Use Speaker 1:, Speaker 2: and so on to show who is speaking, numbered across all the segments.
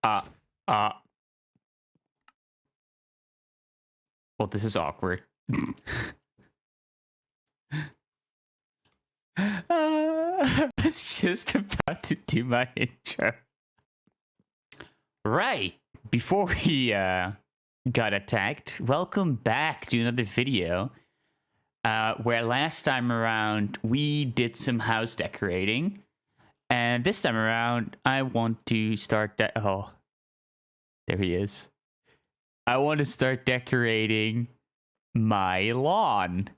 Speaker 1: Well, this is awkward. I was just about to do my intro. Right, before we got attacked, welcome back to another video. Where last time around we did some house decorating. And this time around, I want to start oh, there he is. I want to start decorating my lawn.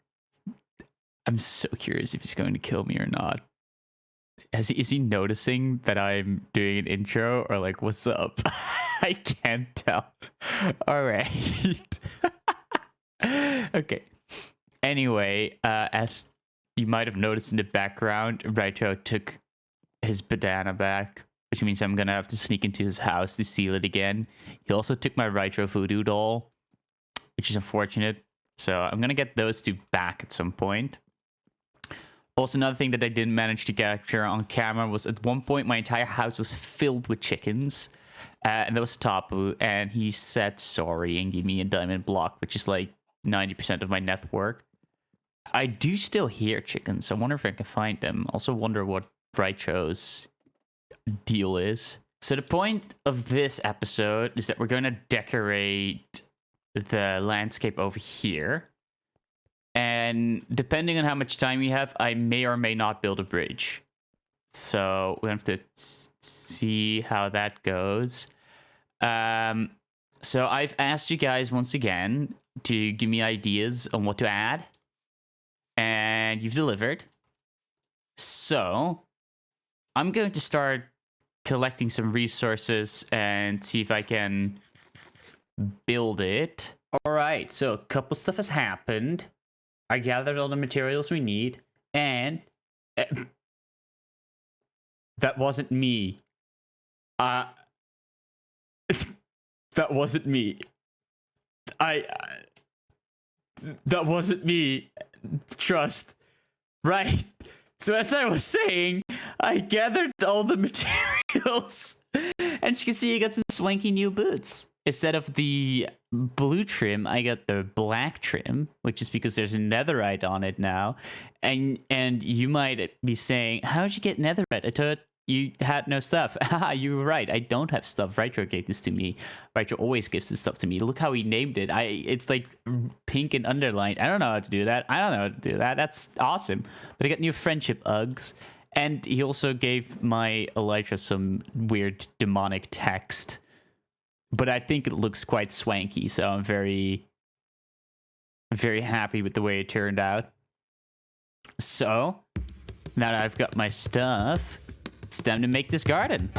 Speaker 1: I'm so curious if he's going to kill me or not. Is he noticing that I'm doing an intro or like, what's up? I can't tell. All right. Okay. Anyway, as you might have noticed in the background, Hydra took his banana back, which means I'm gonna have to sneak into his house to steal it again. He also took my Hydra voodoo doll, which is unfortunate. So I'm gonna get those two back at some point. Also, another thing that I didn't manage to capture on camera was at one point my entire house was filled with chickens. And that was Tapu, and he said sorry and gave me a diamond block, which is like 90% of my net worth. I do still hear chickens. I wonder if I can find them. Also wonder what Hydra's deal is. So the point of this episode is that we're going to decorate the landscape over here. And depending on how much time we have, I may or may not build a bridge. So we have to see how that goes. So I've asked you guys once again to give me ideas on what to add. And you've delivered. So I'm going to start collecting some resources and see if I can build it. All right, so a couple stuff has happened. I gathered all the materials we need, and that wasn't me. That wasn't me. That wasn't me. Trust. Right. So as I was saying, I gathered all the materials. And you can see I got some swanky new boots. Instead of the blue trim, I got the black trim, which is because there's a netherite on it now. And you might be saying, how'd you get netherite? I thought you had no stuff. Haha, you were right. I don't have stuff. Hydra gave this to me. Hydra always gives this stuff to me. Look how he named it. It's like pink and underlined. I don't know how to do that. I don't know how to do that. That's awesome. But I got new friendship Uggs. And he also gave my Elytra some weird demonic text. But I think it looks quite swanky. So I'm very, very happy with the way it turned out. So now that I've got my stuff, it's time to make this garden.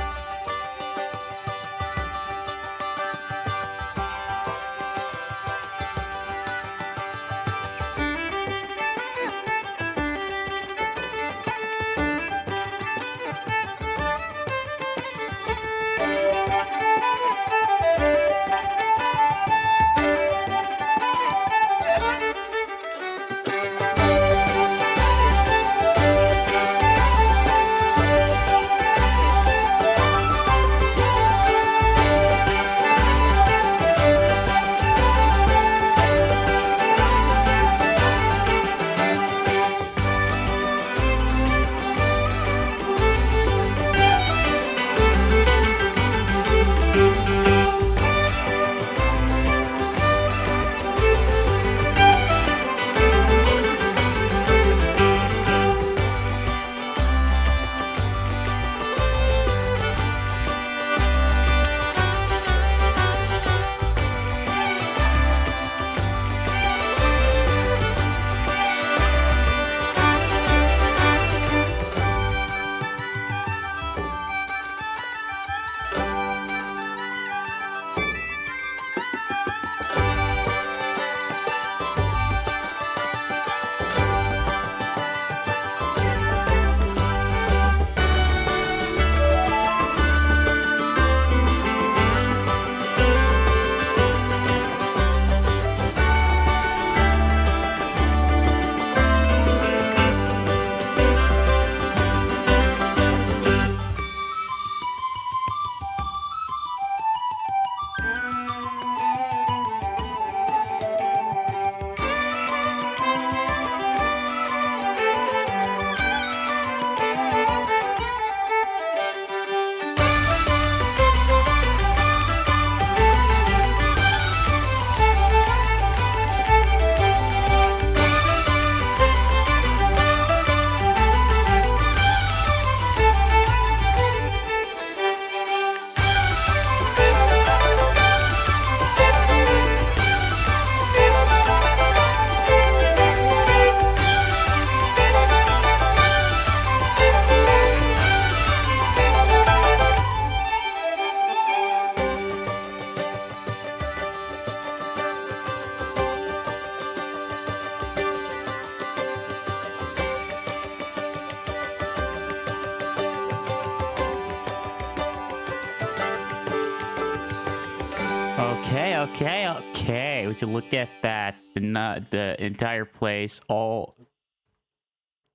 Speaker 1: Okay. Would you look at that? The entire place, all...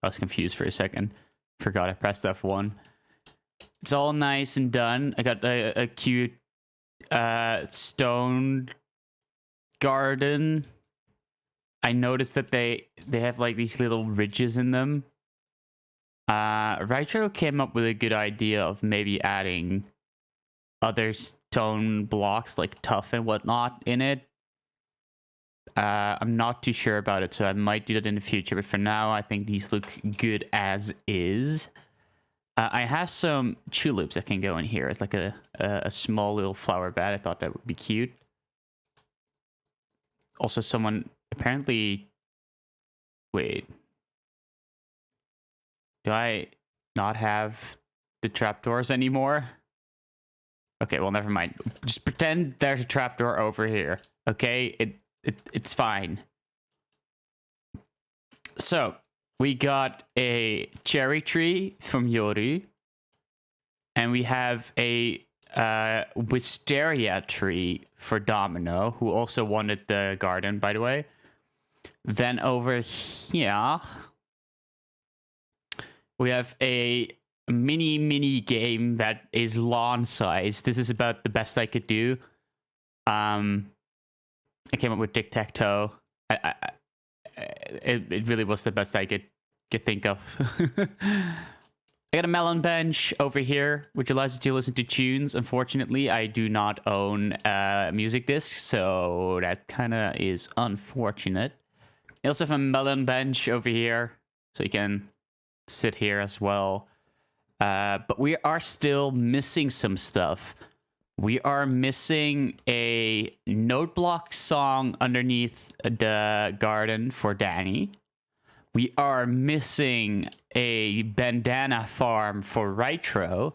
Speaker 1: I was confused for a second. Forgot I pressed F1. It's all nice and done. I got a cute stone garden. I noticed that they have like these little ridges in them. Hydra came up with a good idea of maybe adding other stone blocks like tuff and whatnot in it. I'm not too sure about it, so I might do that in the future, but for now I think these look good as is. I have some tulips that can go in here. It's like a small little flower bed. I thought that would be cute. Also, someone apparently... Wait. Do I not have the trapdoors anymore? Okay, well, never mind. Just pretend there's a trapdoor over here. Okay? It's fine. So, we got a cherry tree from Yoru. And we have a wisteria tree for Domino, who also wanted the garden, by the way. Then over here, we have a mini game that is lawn size. This is about the best I could do. I came up with tic-tac-toe. It really was the best I could think of. I got a melon bench over here, which allows you to listen to tunes. Unfortunately, I do not own music discs, so that kind of is unfortunate. I also have a melon bench over here, so you can sit here as well. But we are still missing some stuff. We are missing a note block song underneath the garden for Danny. We are missing a bandana farm for Rytro.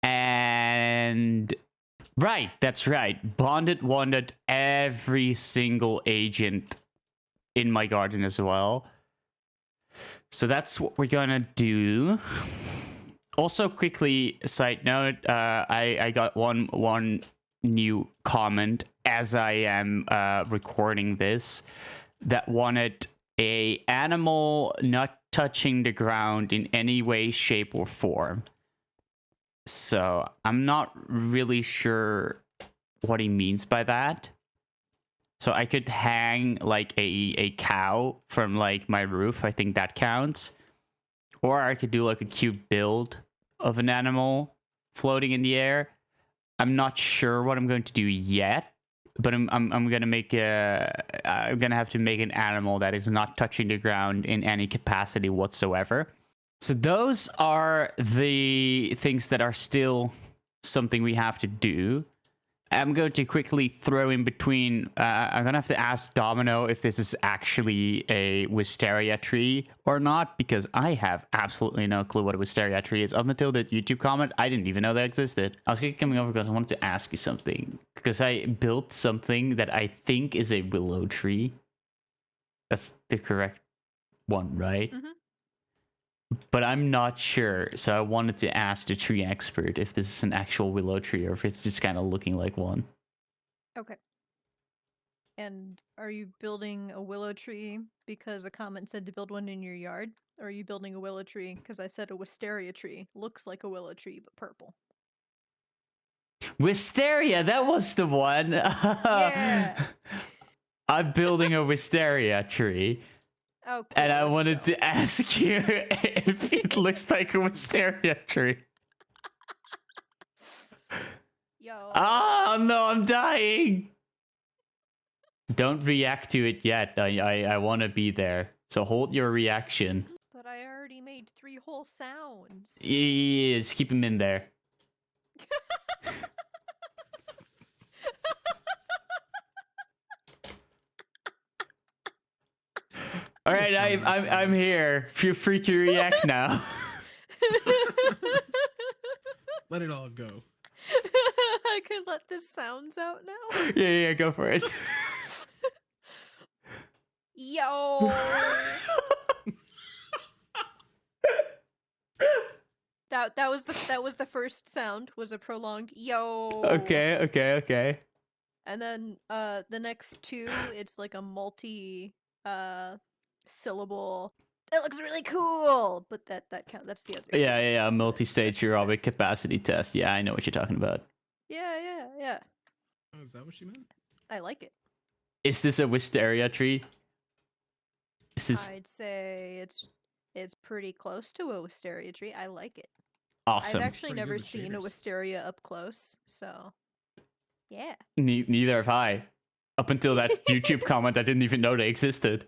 Speaker 1: And... Right, that's right. Bonded wanted every single agent in my garden as well. So that's what we're gonna do. Also, quickly, side note, I got one new comment as I am recording this that wanted a animal not touching the ground in any way, shape, or form. So I'm not really sure what he means by that. So I could hang like a cow from like my roof. I think that counts. Or I could do like a cute build of an animal floating in the air. I'm not sure what I'm going to do yet, but I'm gonna make I'm gonna have to make an animal that is not touching the ground in any capacity whatsoever. So those are the things that are still something we have to do. I'm going to quickly throw in between. I'm going to have to ask Domino if this is actually a wisteria tree or not, because I have absolutely no clue what a wisteria tree is. Up until the YouTube comment, I didn't even know that existed. I was coming over because I wanted to ask you something, because I built something that I think is a willow tree. That's the correct one, right? Mm-hmm. But I'm not sure, so I wanted to ask the tree expert if this is an actual willow tree or if it's just kind of looking like one.
Speaker 2: Okay. And are you building a willow tree because a comment said to build one in your yard? Or are you building a willow tree because I said a wisteria tree looks like a willow tree but purple?
Speaker 1: Wisteria, that was the one!
Speaker 2: Yeah!
Speaker 1: I'm building a wisteria tree.
Speaker 2: Oh, cool.
Speaker 1: And I wanted to ask you if it looks like a wisteria tree.
Speaker 2: Yo.
Speaker 1: Oh no, I'm dying! Don't react to it yet. I want to be there. So hold your reaction.
Speaker 2: But I already made 3 whole sounds.
Speaker 1: Yeah, just keep him in there. All right, I'm here. Feel free to react now.
Speaker 3: Let it all go.
Speaker 2: I could let the sounds out now?
Speaker 1: Yeah, go for it.
Speaker 2: Yo! that was the first sound, was a prolonged yo.
Speaker 1: Okay.
Speaker 2: And then the next two, it's like a multi syllable. That looks really cool, but that count. That's the other. Two.
Speaker 1: Yeah.
Speaker 2: So
Speaker 1: Multi-stage
Speaker 2: that's-
Speaker 1: aerobic
Speaker 2: that's-
Speaker 1: capacity test. Yeah, I know what you're talking about.
Speaker 2: Yeah.
Speaker 3: Oh, is that what she meant?
Speaker 2: I like it.
Speaker 1: Is this a wisteria tree? Is this
Speaker 2: I'd say it's pretty close to a wisteria tree. I like it.
Speaker 1: awesome?
Speaker 2: I've actually
Speaker 3: Pretty good
Speaker 2: never
Speaker 3: with
Speaker 2: seen a
Speaker 3: shaders.
Speaker 2: wisteria up close, so yeah.
Speaker 1: Neither have I. Up until that YouTube comment, I didn't even know they existed.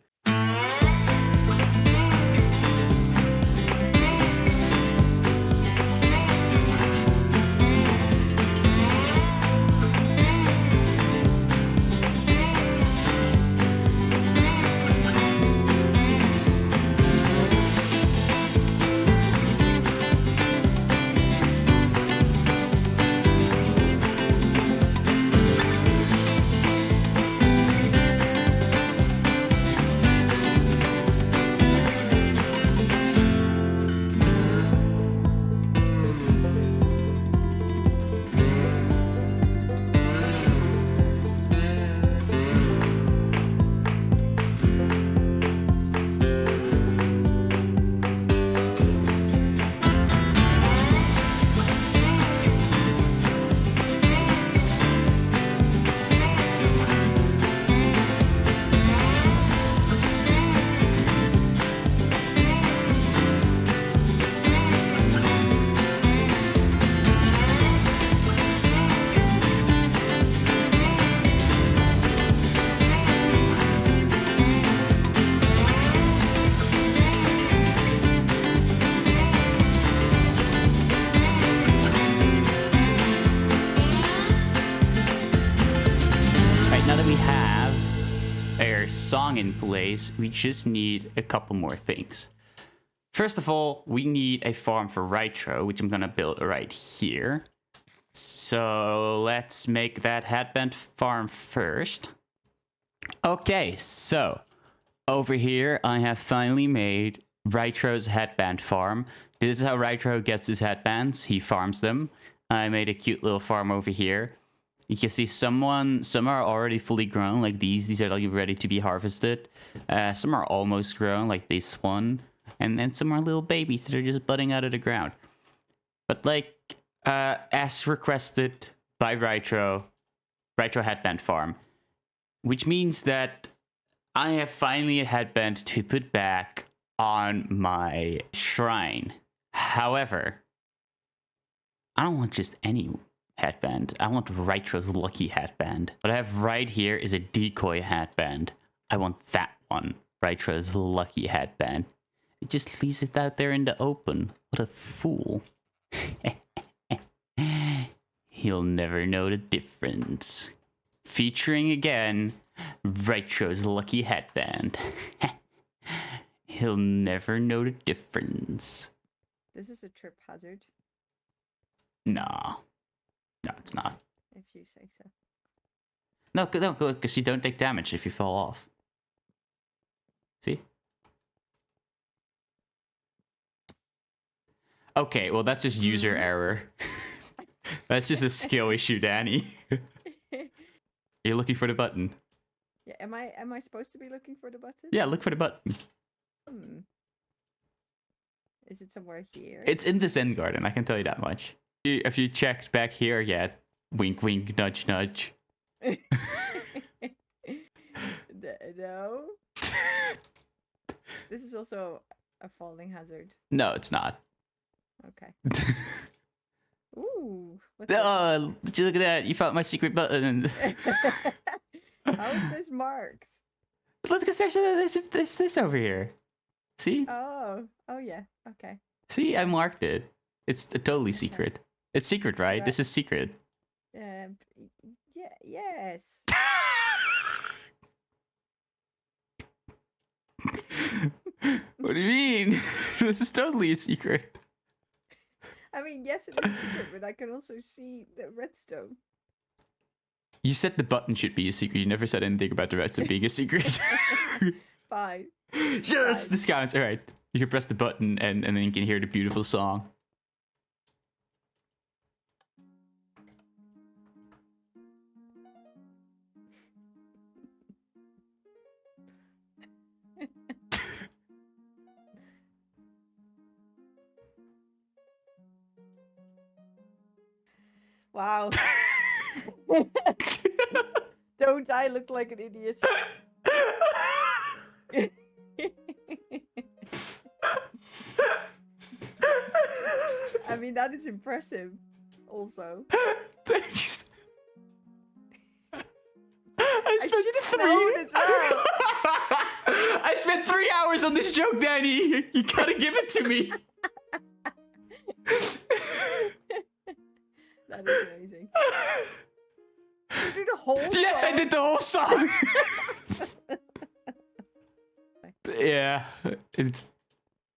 Speaker 1: Now that we have our song in place, we just need a couple more things. First of all, we need a farm for Hydra, which I'm gonna build right here. So let's make that headband farm first. Okay, so over here I have finally made Hydra's headband farm. This is how Hydra gets his headbands. He farms them. I made a cute little farm over here. You can see some are already fully grown, like these. These are like ready to be harvested. Some are almost grown, like this one. And then some are little babies that are just budding out of the ground. But like, as requested by Hydra headband farm. Which means that I have finally a headband to put back on my shrine. However, I don't want just any headband. I want Hydra's lucky headband. What I have right here is a decoy headband. I want that one. Hydra's lucky headband. It just leaves it out there in the open. What a fool. He'll never know the difference. Featuring again, Hydra's lucky headband. He'll never know the difference.
Speaker 4: This is a trip hazard,
Speaker 1: No. No, it's not.
Speaker 4: if you say so.
Speaker 1: No, because you don't take damage if you fall off. See? Okay, well, that's just user error. That's just a skill issue, Danny. You're looking for the button.
Speaker 4: Yeah, am I supposed to be looking for the button?
Speaker 1: Yeah, look for the button.
Speaker 4: Hmm. Is it somewhere here?
Speaker 1: It's in this end garden, I can tell you that much. If you checked back here yet, wink, wink, nudge, nudge.
Speaker 4: No. This is also a falling hazard.
Speaker 1: No, it's not.
Speaker 4: Okay. Ooh. What's this?
Speaker 1: Oh, did you look at that? You found my secret button.
Speaker 4: How is this marked?
Speaker 1: Look, because there's this over here. See?
Speaker 4: Oh yeah. Okay.
Speaker 1: See, I marked it. It's totally secret. It's secret, right?
Speaker 4: Right.
Speaker 1: This is secret.
Speaker 4: Yeah. Yes.
Speaker 1: What do you mean? This is totally a secret.
Speaker 4: I mean, yes, it is secret, but I can also see the redstone.
Speaker 1: You said the button should be a secret. You never said anything about the redstone being a secret.
Speaker 4: Fine.
Speaker 1: Yes, this counts. All right. You can press the button and then you can hear the beautiful song.
Speaker 4: Wow. Don't I look like an idiot? I mean, that is impressive. Also,
Speaker 1: Thanks.
Speaker 4: I should have known as well.
Speaker 1: I spent 3 hours on this joke, Danny. You gotta give it to me.
Speaker 4: That is amazing. You did a whole
Speaker 1: Yes,
Speaker 4: song?
Speaker 1: I did the whole song. Yeah,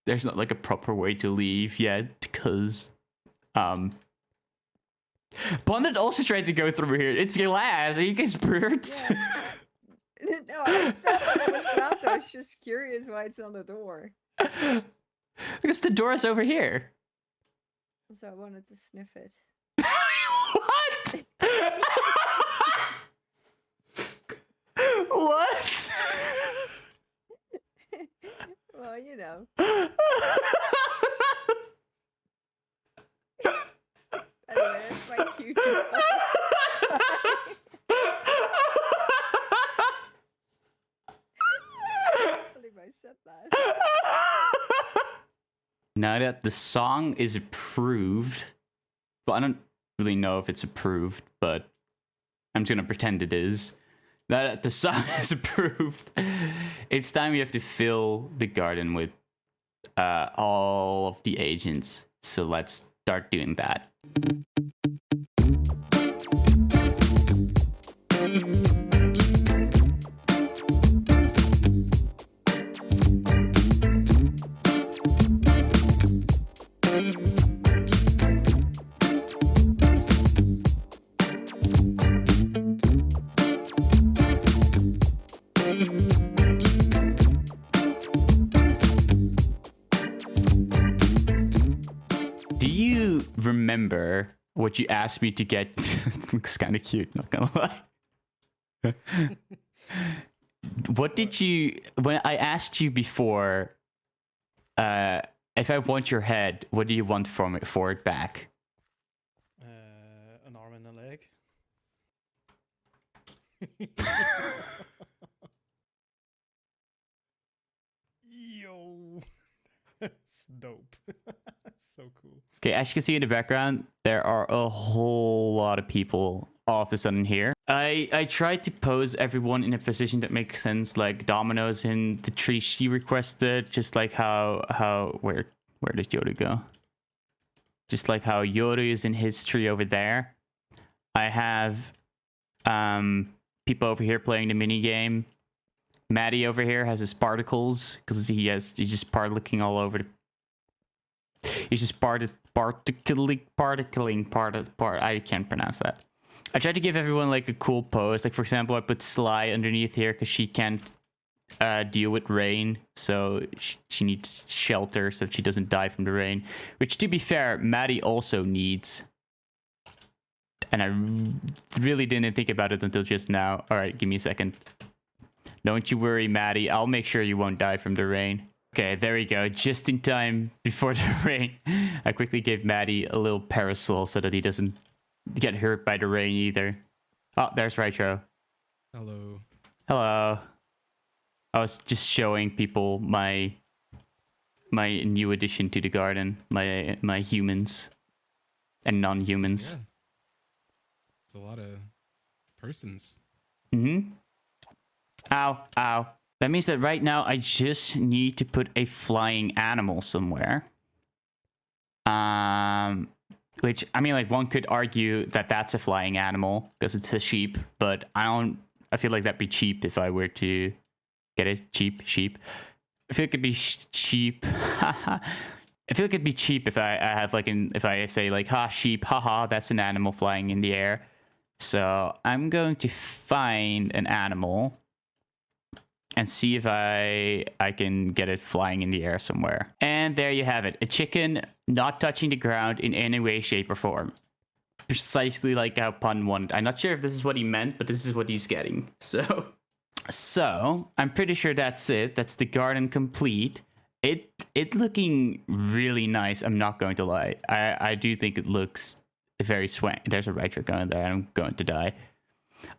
Speaker 1: there's not like a proper way to leave yet, because Bonded also tried to go through here. It's glass. Are you guys birds?
Speaker 4: Yeah. No, I saw that it was glass. I was just curious why it's on the door.
Speaker 1: Because the door is over here.
Speaker 4: So I wanted to sniff it.
Speaker 1: What? What?
Speaker 4: Well, you know. Anyway, that's my cute. I believe I said that.
Speaker 1: Now that the song is approved, well, I don't really know if it's approved, but I'm just gonna pretend it is. Now that the song is approved, it's time we have to fill the garden with all of the agents. So let's start doing that. Do you remember what you asked me to get? Looks kind of cute, not gonna lie. What did you, when I asked you before, if I want your head, what do you want from it for it back?
Speaker 5: An arm and a leg. Yo, that's dope. So cool.
Speaker 1: Okay, as you can see in the background, there are a whole lot of people all of a sudden here. I tried to pose everyone in a position that makes sense, like Domino's in the tree she requested, just like how where did Yoda go? Just like how Yoda is in his tree over there. I have people over here playing the mini game. Maddie over here has his particles because he's just particling all over the. He's just particling. I can't pronounce that. I tried to give everyone like a cool pose. Like for example, I put Sly underneath here because she can't deal with rain, so she needs shelter so that she doesn't die from the rain. Which, to be fair, Maddie also needs. And I really didn't think about it until just now. All right, give me a second. Don't you worry, Maddie. I'll make sure you won't die from the rain. Okay, there we go. Just in time before the rain. I quickly gave Maddie a little parasol so that he doesn't get hurt by the rain either. Oh, there's Rytro.
Speaker 3: Hello.
Speaker 1: Hello. I was just showing people my new addition to the garden. My humans and non-humans.
Speaker 3: Yeah. It's a lot of persons.
Speaker 1: Mm-hmm. Ow, ow. That means that right now I just need to put a flying animal somewhere. Which, I mean, like, one could argue that that's a flying animal because it's a sheep, but I feel like that'd be cheap if I were to get it. Sheep. I feel like it'd be cheap. I feel like it'd be cheap if I have like if I say like, ha, sheep, haha, that's an animal flying in the air. So I'm going to find an animal and see if I can get it flying in the air somewhere. And there you have it. A chicken not touching the ground in any way, shape, or form. Precisely like how Pun wanted. I'm not sure if this is what he meant, but this is what he's getting. So I'm pretty sure that's it. That's the garden complete. It looking really nice. I'm not going to lie. I do think it looks very swank. There's a Hydra going there, and I'm going to die.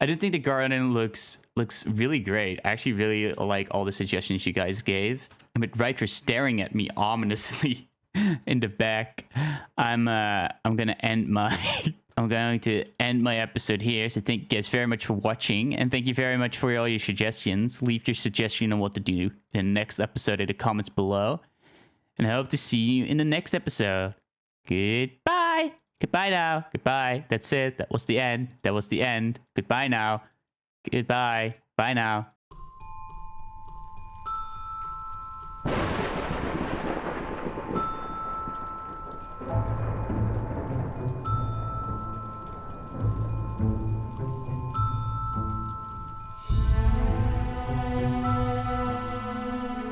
Speaker 1: I do think the garden looks really great. I actually really like all the suggestions you guys gave. And with Hydra staring at me ominously in the back, I'm gonna end my I'm going to end my episode here. So thank you guys very much for watching, and thank you very much for all your suggestions. Leave your suggestion on what to do in the next episode in the comments below, and I hope to see you in the next episode. Goodbye. Goodbye now. Goodbye. That's it. That was the end. That was the end. Goodbye now. Goodbye. Bye now.